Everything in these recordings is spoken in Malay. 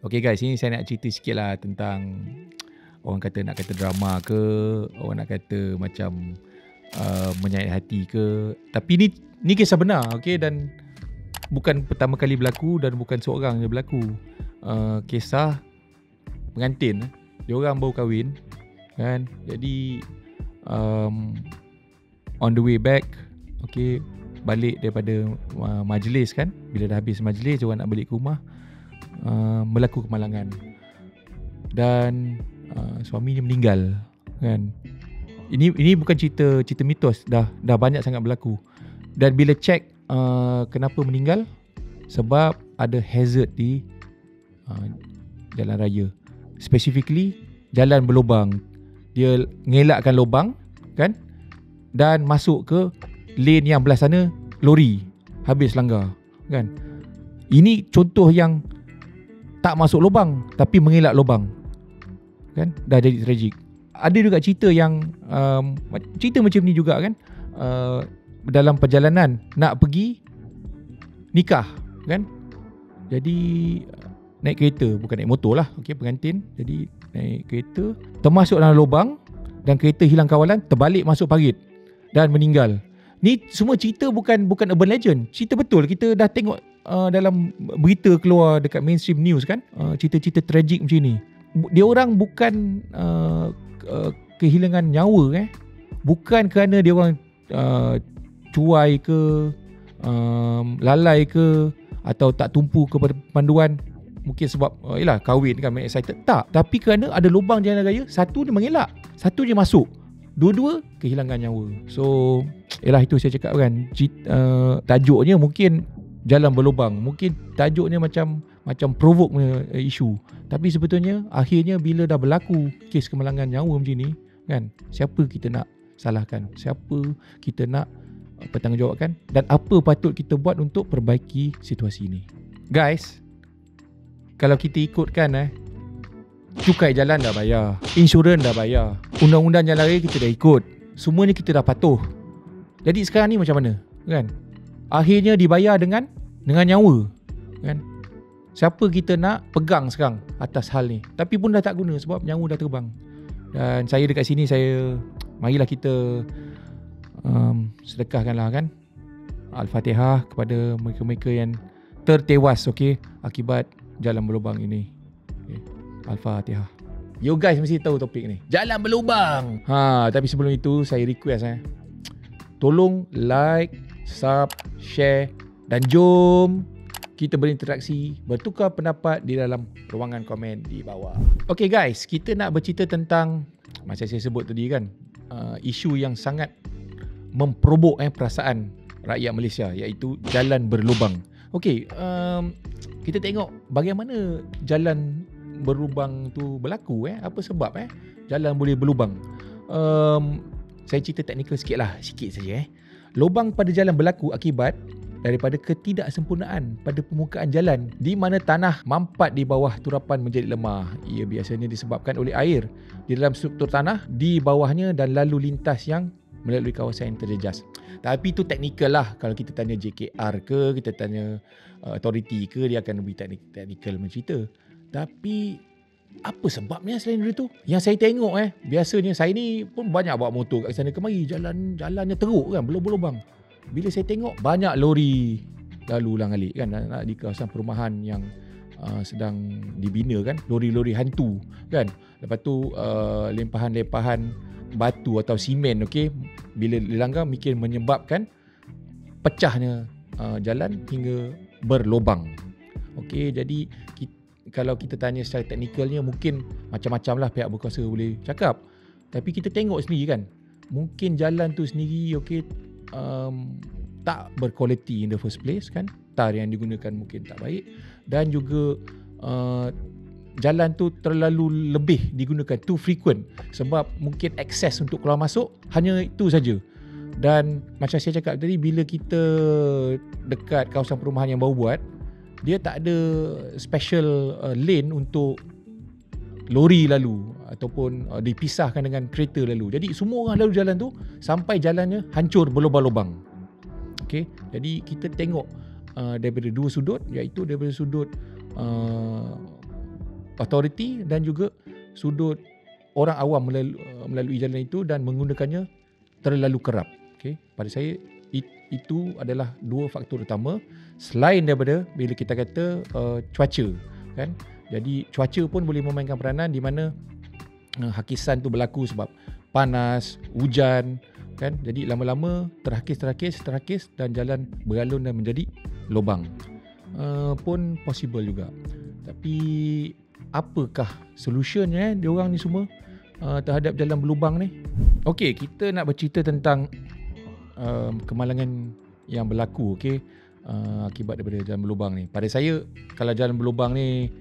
Okay guys, ini saya nak cerita sikit lah tentang orang kata nak kata drama ke, orang nak kata macam menyayat hati ke. Tapi ni kisah benar, okay, dan bukan pertama kali berlaku dan bukan seorang je berlaku. Kisah pengantin, dia orang baru kahwin kan. Jadi on the way back, okay, balik daripada majlis kan. Bila dah habis majlis, dia orang nak balik ke rumah, berlaku kemalangan dan suaminya meninggal kan. Ini bukan cerita mitos, dah banyak sangat berlaku. Dan bila check kenapa meninggal, sebab ada hazard di jalan raya, specifically jalan berlubang. Dia ngelakkan lubang kan, dan masuk ke lane yang belah sana lori habis langgar kan. Ini contoh yang tak masuk lubang tapi mengelak lubang kan, dah jadi tragik. Ada juga cerita yang cerita macam ni juga kan, dalam perjalanan nak pergi nikah kan. Jadi naik kereta, bukan naik motor lah, okey, pengantin. Jadi naik kereta, termasuk dalam lubang dan kereta hilang kawalan, terbalik masuk parit dan meninggal. Ni semua cerita bukan urban legend, cerita betul. Kita dah tengok dalam berita keluar dekat mainstream news kan, cerita-cerita tragik macam ni. Dia orang bukan kehilangan nyawa bukan kerana dia orang cuai ke, lalai ke, atau tak tumpu kepada panduan. Mungkin sebab yelah kahwin kan, excited. Tak, tapi kerana ada lubang jalan raya, satu dia mengelak, satu dia masuk, dua-dua kehilangan nyawa. So yelah, itu saya cakap kan, tajuknya mungkin jalan berlubang, mungkin tajuknya macam provoke punya isu, tapi sebetulnya akhirnya bila dah berlaku kes kemalangan nyawa macam ni kan, siapa kita nak salahkan, siapa kita nak bertanggungjawabkan, dan apa patut kita buat untuk perbaiki situasi ni. Guys, kalau kita ikutkan cukai jalan dah bayar, insurans dah bayar, undang-undang jalan raya kita dah ikut, semuanya kita dah patuh. Jadi sekarang ni macam mana kan? Akhirnya dibayar dengan nyawa kan. Siapa kita nak pegang sekarang atas hal ni? Tapi pun dah tak guna sebab nyawa dah terbang. Dan saya dekat sini, marilah kita sedekahkanlah kan, Al-Fatihah kepada mereka-mereka yang tertewas, okey, akibat jalan berlubang ini. Okay. Al-Fatihah. You guys mesti tahu topik ni, jalan berlubang. Tapi sebelum itu saya request tolong like, sub, share, dan jom kita berinteraksi, bertukar pendapat di dalam ruangan komen di bawah. Okay guys, kita nak bercerita tentang, macam saya sebut tadi kan, isu yang sangat memprovok perasaan rakyat Malaysia, iaitu jalan berlubang. Okay, kita tengok bagaimana jalan berlubang tu berlaku. Apa sebab jalan boleh berlubang. Saya cerita teknikal sikit saja. Lubang pada jalan berlaku akibat daripada ketidaksempurnaan pada permukaan jalan, di mana tanah mampat di bawah turapan menjadi lemah. Ia biasanya disebabkan oleh air di dalam struktur tanah di bawahnya dan lalu lintas yang melalui kawasan yang terjejas. Tapi itu teknikal lah. Kalau kita tanya JKR ke, kita tanya authority ke, dia akan lebih teknikal mencerita. Tapi apa sebabnya selain dari tu? Yang saya tengok biasanya, saya ni pun banyak bawa motor kat sana kemari, jalannya teruk kan, berlubang-lubang. Bila saya tengok banyak lori lalu ulang alik kan, di kawasan perumahan yang sedang dibina kan, lori-lori hantu kan. Lepas tu lempahan-lempahan batu atau simen, okey, bila dilanggar mungkin menyebabkan pecahnya jalan hingga berlubang. Okey, jadi kalau kita tanya secara teknikalnya, mungkin macam-macam lah pihak berkuasa boleh cakap. Tapi kita tengok sendiri kan, mungkin jalan tu sendiri tak berkualiti in the first place kan, tar yang digunakan mungkin tak baik, dan juga jalan tu terlalu lebih digunakan, too frequent, sebab mungkin akses untuk keluar masuk hanya itu saja. Dan macam saya cakap tadi, bila kita dekat kawasan perumahan yang baru buat, dia tak ada special lane untuk lori lalu ataupun dipisahkan dengan kereta lalu. Jadi semua orang lalu jalan tu sampai jalannya hancur berlubang-lubang. Okey, jadi kita tengok daripada dua sudut, iaitu daripada sudut authority dan juga sudut orang awam melalui jalan itu dan menggunakannya terlalu kerap. Okay? Pada saya itu adalah dua faktor utama selain daripada bila kita kata cuaca kan. Jadi cuaca pun boleh memainkan peranan di mana hakisan tu berlaku sebab panas, hujan kan. Jadi lama-lama terhakis dan jalan beralun dan menjadi lubang. Pun possible juga. Tapi apakah solutionnya diorang ni semua terhadap jalan berlubang ni? Okey, kita nak bercerita tentang kemalangan yang berlaku akibat daripada jalan berlubang ni. Pada saya, kalau jalan berlubang ni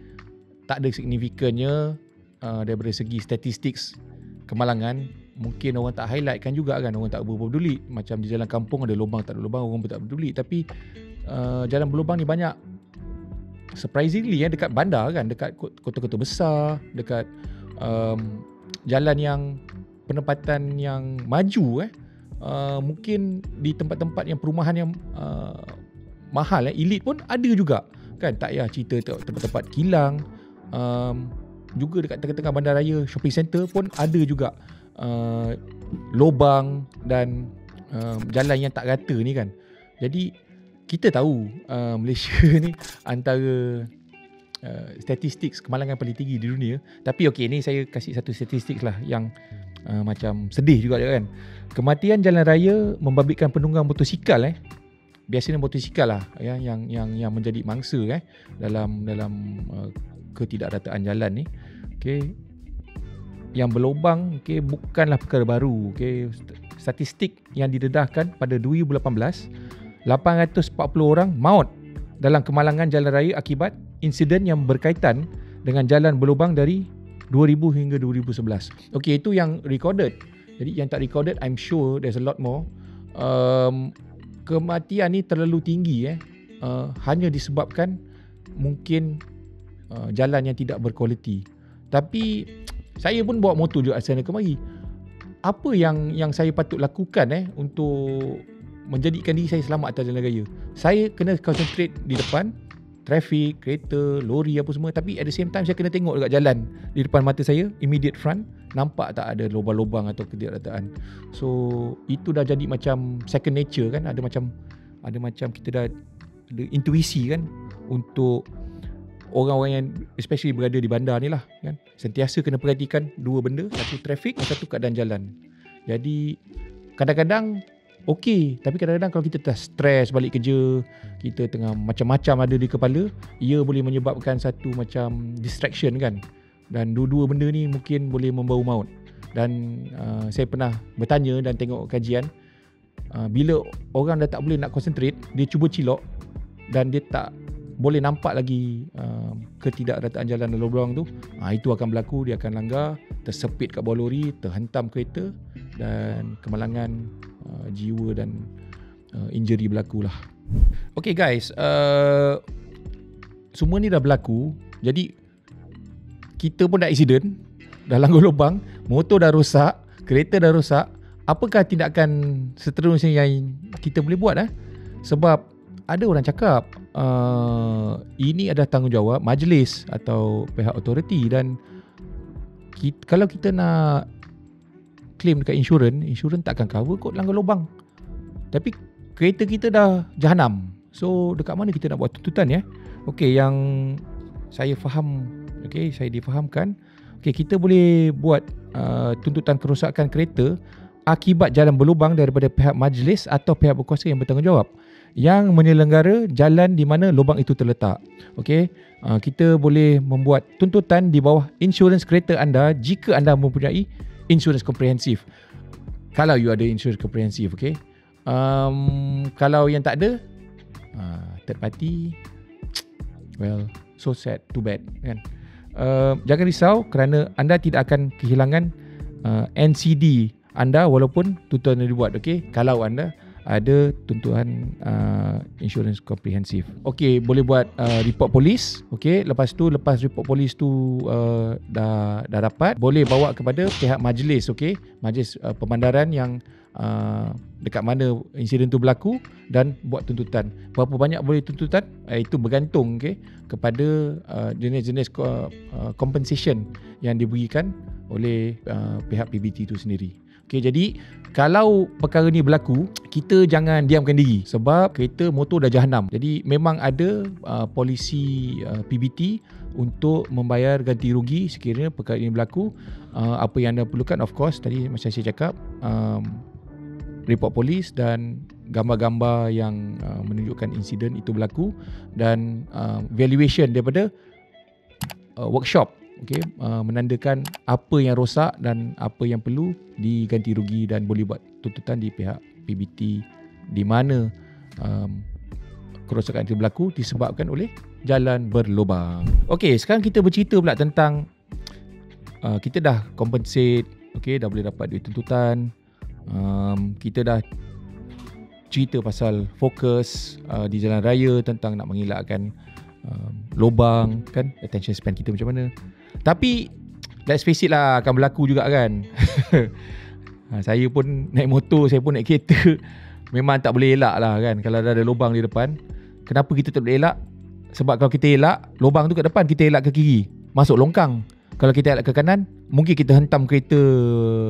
tak ada signifikannya daripada segi statistik kemalangan, mungkin orang tak highlightkan juga kan, orang tak berapa peduli. Macam di jalan kampung ada lubang tak ada lubang, orang pun tak peduli. Tapi jalan berlubang ni banyak, surprisingly dekat bandar kan, dekat kota-kota besar, dekat jalan yang penempatan yang maju mungkin di tempat-tempat yang perumahan yang mahal elit pun ada juga kan. Tak payah cerita tempat-tempat kilang, juga dekat tengah-tengah bandaraya, shopping center pun ada juga lubang dan jalan yang tak rata ni kan. Jadi kita tahu Malaysia ni antara statistik kemalangan paling tinggi di dunia. Tapi okey, ni saya kasih satu statistik lah yang macam sedih juga kan. Kematian jalan raya membabitkan penunggang motosikal biasanya motosikal lah yang menjadi mangsa dalam ketidakrataan jalan ni. Okey, yang berlubang bukanlah perkara baru. Statistik yang didedahkan pada 2018, 840 orang maut dalam kemalangan jalan raya akibat insiden yang berkaitan dengan jalan berlubang dari 2000 hingga 2011. Okey, itu yang recorded. Jadi yang tak recorded, I'm sure there's a lot more. Kematian ni terlalu tinggi hanya disebabkan mungkin jalan yang tidak berkualiti. Tapi saya pun bawa motor juga sana kemari. Apa yang saya patut lakukan untuk menjadikan diri saya selamat atas jalan raya? Saya kena concentrate di depan, trafik, kereta, lori apa semua. Tapi at the same time saya kena tengok dekat jalan di depan mata saya, immediate front, nampak tak ada lubang-lubang atau ketidakrataan. So itu dah jadi macam second nature kan. Ada macam kita dah ada intuisi kan untuk orang-orang yang especially berada di bandar ni lah kan. Sentiasa kena perhatikan dua benda, satu trafik, satu keadaan jalan. Jadi kadang-kadang okey, tapi kadang-kadang kalau kita dah stres balik kerja, kita tengah macam-macam ada di kepala, ia boleh menyebabkan satu macam distraction kan. Dan dua-dua benda ni mungkin boleh membawa maut. Dan saya pernah bertanya dan tengok kajian, bila orang dah tak boleh nak concentrate, dia cuba cilok dan dia tak boleh nampak lagi ketidakrataan jalan dalam lubang tu, itu akan berlaku. Dia akan langgar, tersepit kat bawah lori, terhentam kereta dan kemalangan jiwa dan injury berlaku lah. Okay guys, semua ni dah berlaku. Jadi kita pun dah accident, dah langgar lubang, motor dah rosak, kereta dah rosak. Apakah tindakan seterusnya yang kita boleh buat? Sebab ada orang cakap ini adalah tanggungjawab majlis atau pihak autoriti. Dan kalau kita nak claim dekat insurans tak akan cover kot langgar lubang. Tapi kereta kita dah jahanam. So dekat mana kita nak buat tuntutan Okey, yang saya faham, saya difahamkan, kita boleh buat tuntutan kerosakan kereta akibat jalan berlubang daripada pihak majlis atau pihak berkuasa yang bertanggungjawab yang menyelenggara jalan di mana lubang itu terletak. Kita boleh membuat tuntutan di bawah insurans kereta anda jika anda mempunyai insurans komprehensif. Kalau you ada insurans komprehensif, kalau yang tak ada, third party, well, so sad, too bad kan. Jangan risau kerana anda tidak akan kehilangan NCD anda walaupun tuntutan yang dibuat. Kalau anda ada tuntutan insurans komprehensif. Boleh buat report polis. Lepas report polis tu dah dapat, boleh bawa kepada pihak majlis. Majlis pemandaran yang dekat mana insiden tu berlaku dan buat tuntutan. Berapa banyak boleh tuntutan? Itu bergantung kepada jenis-jenis compensation yang diberikan oleh pihak PBT itu sendiri. Jadi kalau perkara ni berlaku, kita jangan diamkan diri sebab kereta motor dah jahanam. Jadi memang ada polisi PBT untuk membayar ganti rugi sekiranya perkara ini berlaku. Apa yang anda perlukan, of course, tadi macam saya cakap, report polis dan gambar-gambar yang menunjukkan insiden itu berlaku dan valuation daripada workshop, menandakan apa yang rosak dan apa yang perlu diganti rugi dan boleh buat tuntutan di pihak PBT di mana kerosakan itu berlaku disebabkan oleh jalan berlubang. Sekarang kita bercerita pula tentang kita dah compensate, dah boleh dapat duit tuntutan. Kita dah cerita pasal fokus di jalan raya tentang nak mengelakkan lubang, kan, attention span kita macam mana. Tapi let's face it lah, akan berlaku juga kan. Saya pun naik motor, saya pun naik kereta, memang tak boleh elak lah kan. Kalau ada lubang di depan, kenapa kita tak boleh elak? Sebab kalau kita elak, lubang tu kat depan, kita elak ke kiri, masuk longkang. Kalau kita elak ke kanan, mungkin kita hentam kereta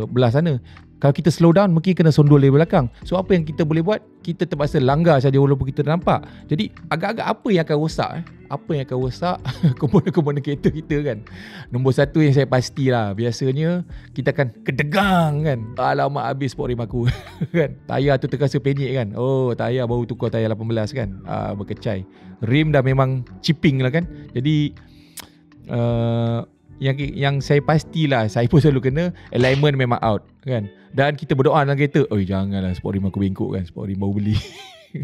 belah sana. Kalau kita slow down, mungkin kena sondol dari belakang. So apa yang kita boleh buat? Kita terpaksa langgar saja walaupun kita dah nampak. Jadi agak-agak apa yang akan rosak? Apa yang akan rosak komponen-komponen kereta kita kan? Nombor satu yang saya pastilah, biasanya kita akan kedegang kan. Alamak, habis sport rim aku kan. Tayar tu terasa penyek kan. Oh, tayar baru tukar tayar 18 kan. Berkecai. Rim dah memang chipping lah kan. Jadi yang saya pastilah, saya pun selalu kena alignment memang out kan. Dan kita berdoa dalam kereta, oi janganlah sport rim aku bengkok kan, sport rim baru beli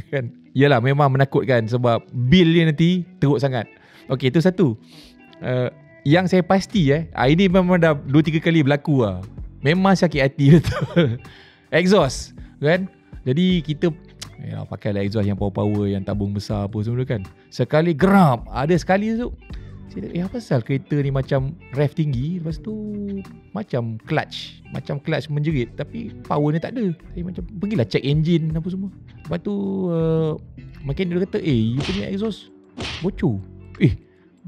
kan. Yalah, memang menakutkan sebab bil dia nanti teruk sangat. Itu satu. Yang saya pasti ini memang dah 2-3 kali berlaku lah. Memang sakit hati betul. Exhaust kan. Jadi kita pakailah exhaust yang power-power, yang tabung besar apa semua kan. Sekali gerap, ada sekali tu saya apa pasal kereta ni macam rev tinggi, lepas tu macam clutch menjerit tapi power ni tak ada. Saya macam pergilah check engine apa semua. Lepas tu mekanik dia kata, you punya exhaust bocor.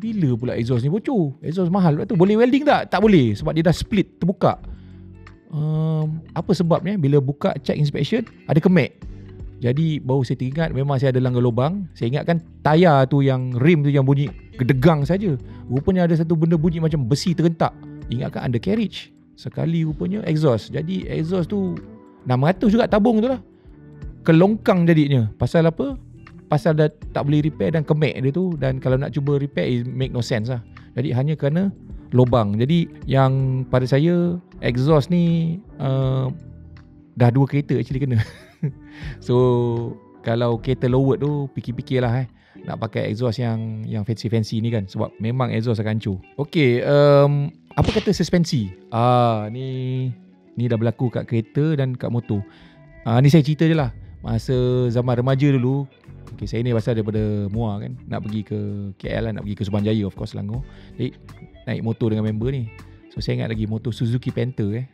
Bila pula exhaust ni bocor? Exhaust mahal. Lepas tu boleh welding tak? Tak boleh sebab dia dah split, terbuka. Apa sebabnya? Bila buka check inspection ada kemek. Jadi baru saya teringat memang saya ada langgar lubang. Saya ingatkan tayar tu, yang rim tu yang bunyi gedegang saja. Rupanya ada satu benda bunyi macam besi terhentak. Ingatkan undercarriage. Sekali rupanya exhaust. Jadi exhaust tu 600 juga tabung tu lah. Kelongkang jadinya. Pasal apa? Pasal dah tak boleh repair dan kemek dia tu. Dan kalau nak cuba repair, it make no sense lah. Jadi hanya kerana lubang. Jadi yang pada saya, exhaust ni dah 2 kereta actually kena. So kalau kereta lowered tu, fikir-fikirlah nak pakai exhaust yang fancy-fancy ni kan. Sebab memang exhaust akan hancur. Apa kata suspensi? Ni dah berlaku kat kereta dan kat motor. Ni saya cerita je lah. Masa zaman remaja dulu, saya ni pasal daripada Muar kan, nak pergi ke KL lah, nak pergi ke Subanjaya, of course, Selangor. Jadi naik motor dengan member ni. So saya ingat lagi motor Suzuki Panther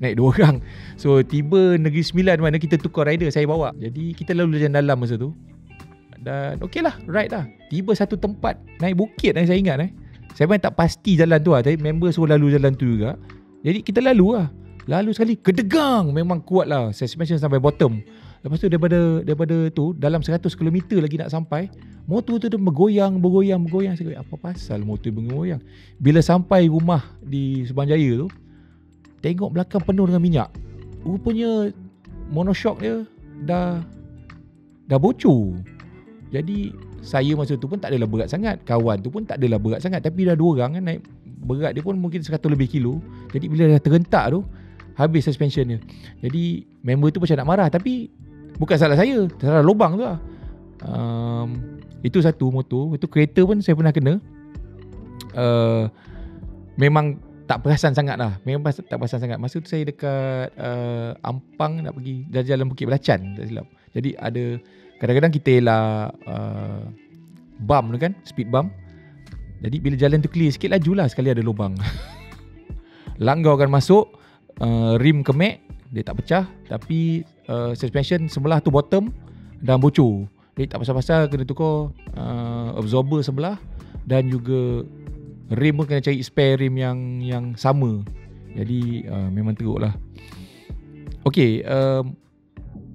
naik 2 orang. So tiba Negeri Sembilan mana kita tukar rider, saya bawa. Jadi kita lalu jalan dalam masa tu. Dan okey lah, ride lah. Tiba satu tempat naik bukit saya ingat saya pun tak pasti jalan tu lah, tapi member suruh lalu jalan tu juga. Jadi kita lalu lah. Lalu sekali kedegang, memang kuat lah, suspension sampai bottom. Lepas tu daripada tu dalam 100 km lagi nak sampai, motor tu dia bergoyang. Saya kata, apa pasal motor bergoyang? Bila sampai rumah di Subanjaya tu, tengok belakang penuh dengan minyak. Rupanya monoshock dia dah bocor. Jadi saya masa tu pun tak adalah berat sangat. Kawan tu pun tak adalah berat sangat. Tapi dah 2 orang kan naik. Berat dia pun mungkin 100 lebih kilo. Jadi bila dah terentak tu, habis suspension dia. Jadi member tu macam nak marah. Tapi bukan salah saya, salah lubang tu lah. Itu satu motor. Itu kereta pun saya pernah kena. Memang tak perasan sangat lah. Memang tak perasan sangat. Masa tu saya dekat Ampang nak pergi jalan Bukit Belacan, tak silap. Jadi ada kadang-kadang kita elak bump tu kan, speed bump. Jadi bila jalan tu clear sikit, laju lah sekali ada lubang. Langgar kan masuk, rim kemek, dia tak pecah, tapi suspension sebelah tu bottom dan bocor. Jadi tak pasal-pasal kena tukar absorber sebelah, dan juga rim pun kena cari spare rim yang sama. Jadi memang teruk lah. Okay,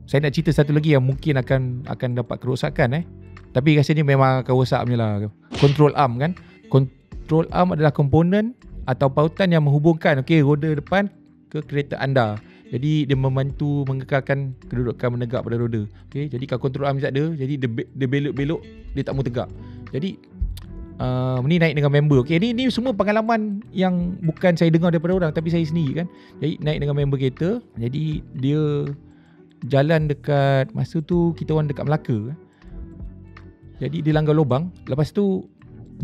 saya nak cerita satu lagi yang mungkin akan dapat kerosakan tapi rasanya memang akan rosak punya lah. Control arm kan. Control arm adalah komponen atau pautan yang menghubungkan roda depan ke kereta anda. Jadi dia membantu mengekalkan kedudukan menegak pada roda. Jadi kalau control arm tak ada, jadi dia belok-belok, dia tak mau tegak. Jadi ni naik dengan member. Ni semua pengalaman yang bukan saya dengar daripada orang, tapi saya sendiri kan. Jadi naik dengan member kereta. Jadi dia jalan dekat, masa tu kita orang dekat Melaka. Jadi dia langgar lubang. Lepas tu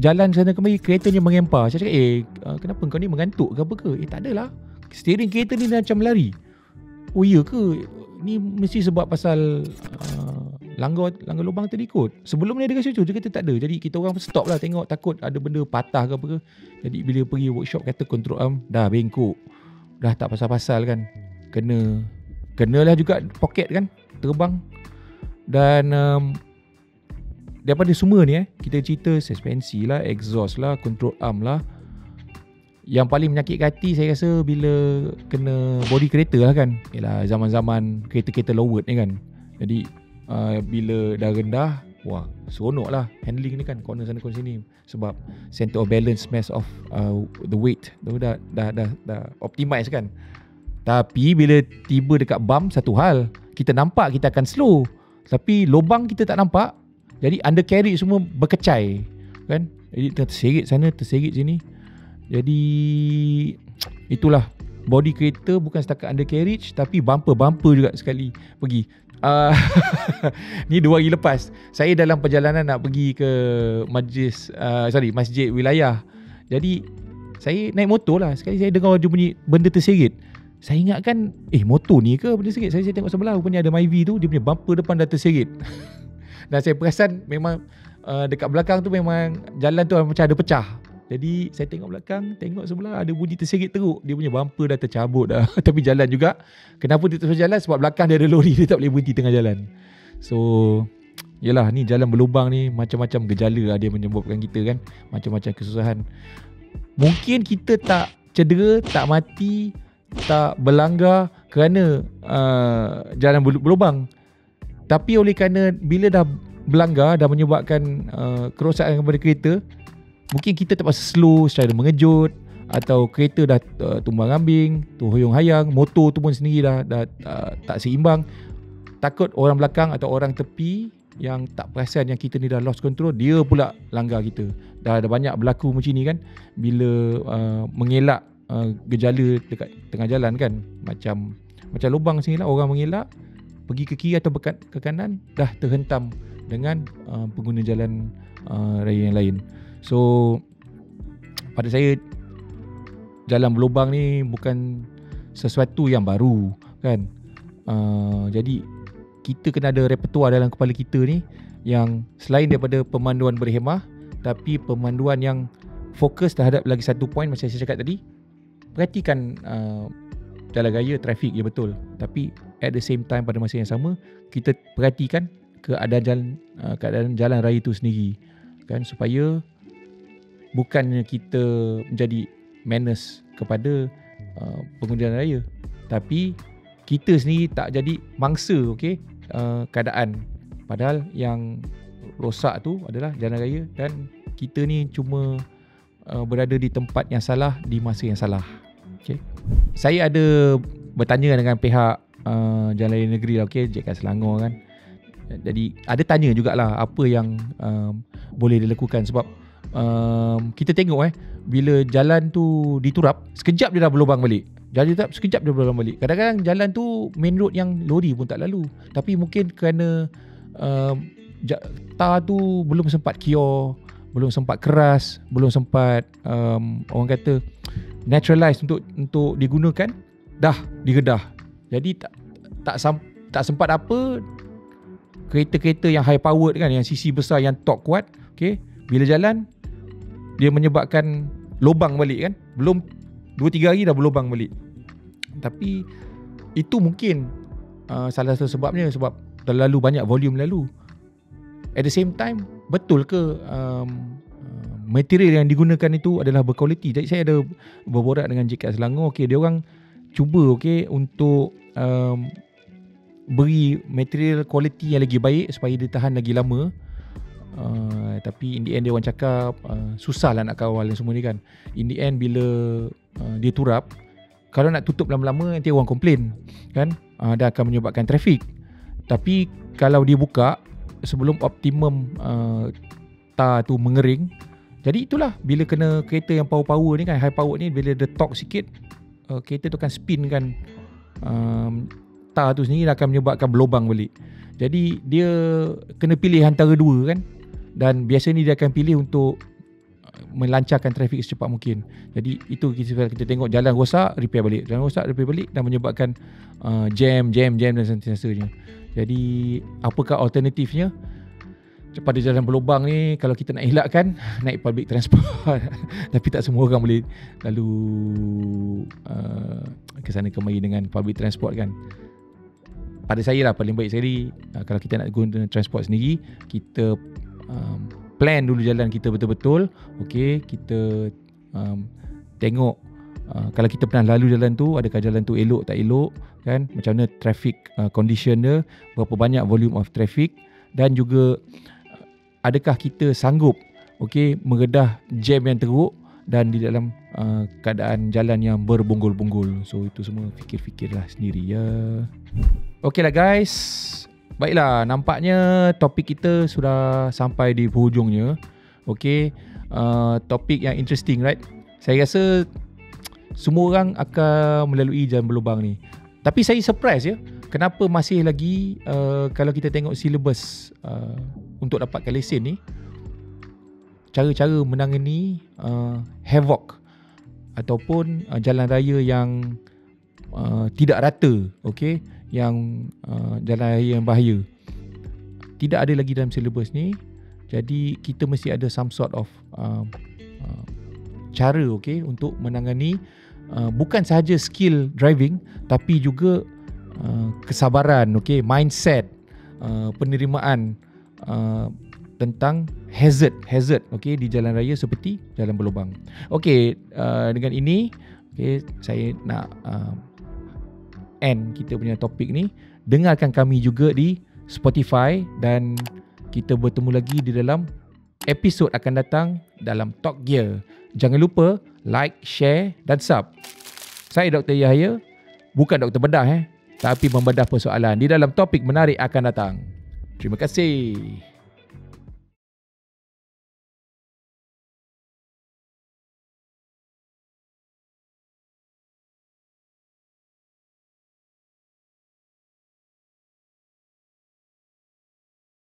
jalan sana kemari, keretanya mengempar. Saya cakap, kenapa kau ni mengantuk ke apa ke? Tak adalah, steering kereta ni macam lari. Oh iya ke? Ni mesti sebab pasal langgar lubang tadi kot. Sebelum ni dia kasi dia kata tak ada. Jadi kita orang stop lah, tengok, takut ada benda patah ke apa ke. Jadi bila pergi workshop kata control arm dah bengkok, dah tak pasal-pasal kan. Kenalah juga poket kan, terbang. Dan daripada semua ni kita cerita suspensi lah, exhaust lah, control arm lah. Yang paling menyakitkan hati saya rasa bila kena body kereta lah kan. Yalah, zaman-zaman kereta-kereta low-word ni kan. Jadi bila dah rendah, wah seronok lah handling ni kan, corner sana corner sini. Sebab center of balance, mass of the weight tu dah optimize kan. Tapi bila tiba dekat bump, satu hal, kita nampak kita akan slow, tapi lubang kita tak nampak. Jadi undercarriage semua berkecai kan. Jadi terserit sana, terserit sini. Jadi itulah, body kereta bukan setakat undercarriage, tapi bumper juga sekali pergi. Ni 2 hari lepas saya dalam perjalanan nak pergi ke masjid wilayah. Jadi saya naik motor lah. Sekali saya dengar dia bunyi benda terserit. Saya ingatkan motor ni ke benda terserit. Saya tengok sebelah, rupanya ada Myvi tu, dia punya bumper depan dah terserit. Dan saya perasan memang dekat belakang tu memang jalan tu macam ada pecah. Jadi saya tengok belakang, tengok sebelah, ada bunyi terserit teruk. Dia punya bumper dah tercabut dah. Tapi jalan juga. Kenapa dia terus jalan? Sebab belakang dia ada lori, dia tak boleh berhenti tengah jalan. So yelah, ni jalan berlubang ni macam-macam gejala lah dia menyebabkan kita kan. Macam-macam kesusahan. Mungkin kita tak cedera, tak mati, tak berlanggar kerana jalan berlubang. Tapi oleh kerana bila dah berlanggar, dah menyebabkan kerosakan kepada kereta, mungkin kita terpaksa slow secara mengejut, atau kereta dah tumbang ambing, terhoyong hayang, motor tu pun sendiri dah tak seimbang. Takut orang belakang atau orang tepi yang tak perasan yang kita ni dah lost control, dia pula langgar kita. Dah ada banyak berlaku macam ni kan, bila mengelak gejala dekat tengah jalan kan. Macam lubang sini lah, orang mengelak pergi ke kiri atau ke kanan, dah terhentam dengan pengguna jalan raya yang lain. So pada saya, jalan berlubang ni bukan sesuatu yang baru kan. Jadi kita kena ada repertoire dalam kepala kita ni, yang selain daripada pemanduan berhemah, tapi pemanduan yang fokus terhadap lagi satu poin macam saya cakap tadi. Perhatikan jalan raya, trafik, ya betul, tapi at the same time, pada masa yang sama, kita perhatikan keadaan jalan raya itu sendiri kan, supaya bukannya kita menjadi menace kepada pengguna jalan raya, tapi kita sendiri tak jadi mangsa keadaan. Padahal yang rosak tu adalah jalan raya, dan kita ni cuma berada di tempat yang salah di masa yang salah. Saya ada bertanya dengan pihak Jalan Raya Negeri lah, JK Selangor kan. Jadi ada tanya jugalah apa yang boleh dilakukan. Sebab kita tengok bila jalan tu diturap, sekejap dia dah berlubang balik. Sekejap dia berlubang balik. Kadang-kadang jalan tu main road yang lori pun tak lalu, tapi mungkin kerana tar tu belum sempat cure, belum sempat keras, belum sempat orang kata naturalize untuk digunakan, dah digedah. Jadi tak sempat apa, kereta-kereta yang high powered kan, yang cc besar, yang torque kuat, bila jalan dia menyebabkan lubang balik kan. Belum 2-3 hari dah berlubang balik. Tapi Itu mungkin salah satu sebabnya, sebab terlalu banyak volume lalu. At the same time, betul ke material yang digunakan itu adalah berkualiti? Jadi saya ada berborak dengan JKAT Selangor. Okay, dia orang cuba untuk beri material kualiti yang lagi baik supaya dia tahan lagi lama. Tapi in the end dia orang cakap susah lah nak kawal semua ni kan. In the end bila dia turap, kalau nak tutup lama-lama nanti orang komplain kan, dah akan menyebabkan trafik. Tapi kalau dia buka sebelum optimum tar tu mengering, jadi itulah bila kena kereta yang power ni kan, high power ni, bila dia torque sikit, kereta tu akan spin kan, tar tu sendiri akan menyebabkan berlubang balik. Jadi dia kena pilih antara dua kan, dan biasanya dia akan pilih untuk melancarkan trafik secepat mungkin. Jadi itu kita tengok jalan rosak, repair balik, jalan rosak, repair balik, dan menyebabkan jam dan sentiasanya. Jadi apakah alternatifnya pada jalan berlubang ni? Kalau kita nak elakkan, naik public transport. Tapi tak semua orang boleh lalu kesana kemari dengan public transport kan. Pada saya lah paling baik sekali, kalau kita nak guna transport sendiri, kita plan dulu jalan kita betul-betul. Okay, kita tengok kalau kita pernah lalu jalan tu, adakah jalan tu elok tak elok kan, macam mana traffic condition dia, berapa banyak volume of traffic, dan juga adakah kita sanggup meredah jam yang teruk dan di dalam keadaan jalan yang berbonggol-bonggol. So itu semua fikir-fikirlah sendiri ya. Okay lah guys, baiklah, nampaknya topik kita sudah sampai di hujungnya. Okay, topik yang interesting right. Saya rasa semua orang akan melalui jalan berlubang ni. Tapi saya surprise ya, kenapa masih lagi kalau kita tengok silibus untuk dapatkan lesen ni, cara-cara menangani havoc ataupun jalan raya yang tidak rata, okay, yang jalan raya yang bahaya, tidak ada lagi dalam silibus ni. Jadi kita mesti ada some sort of cara untuk menangani bukan sahaja skill driving, tapi juga kesabaran, mindset, penerimaan tentang hazard di jalan raya seperti jalan berlubang. Dengan ini saya nak end kita punya topik ni. Dengarkan kami juga di Spotify, dan kita bertemu lagi di dalam episod akan datang dalam Talk Gear. Jangan lupa like, share dan sub. Saya Dr. Yahya, bukan Dr. Bedah tapi membedah persoalan di dalam topik menarik akan datang. Terima kasih.